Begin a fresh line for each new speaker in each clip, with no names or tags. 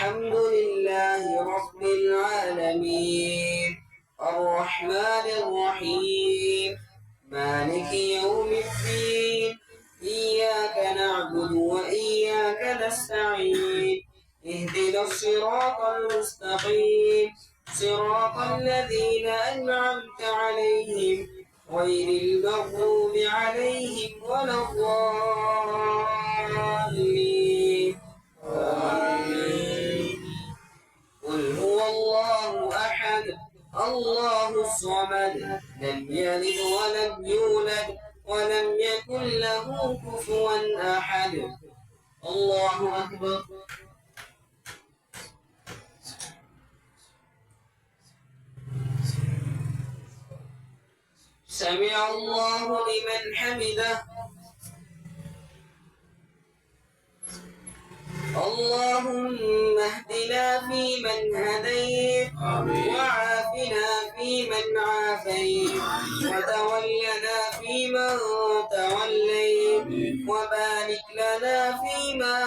الحمد لله رب العالمين الرحمن الرحيم مالك يوم الدين إياك نعبد وإياك نستعين اهدنا الصراط المستقيم صراط الذين أنعمت عليهم غير المغضوب عليهم ولا الضالين آمين. قل هو الله أحد الله الصمد لم يلد ولم يولد ولم يكن له كفوا أحد الله أكبر. سمع الله لمن حمده. اللهم اهدنا فيمن هديت وعافنا فيمن عافيت وتولنا فيمن توليت وبارك لنا فيما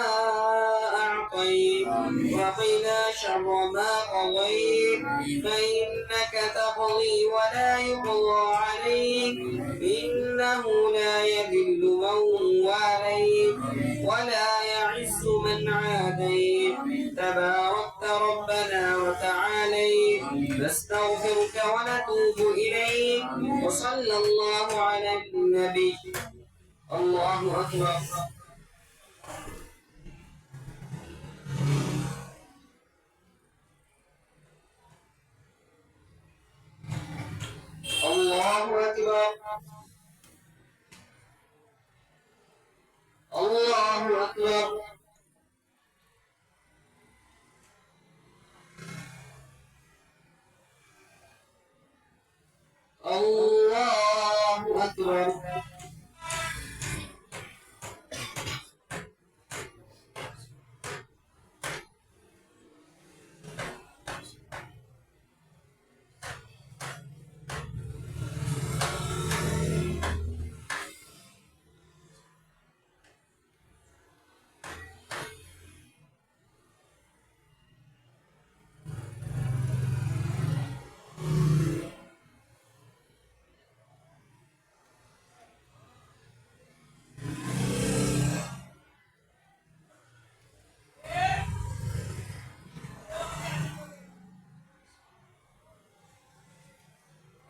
أعطيت وقنا شر ما قضيت فإنك تقضي ولا يقضى عليك إنه لا يذل من واليت ولا يعز من عاديت تباركت ربنا وتعاليت نستغفرك ونتوب إليك وصلى الله على النبي. الله أكبر. الله أكبر. الله أكبر. الله أكبر.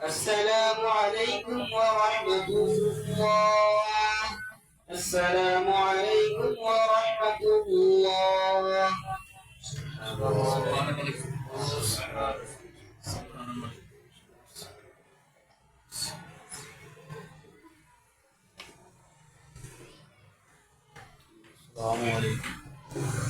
السلام عليكم ورحمة الله. السلام عليكم ورحمة الله. السلام عليكم.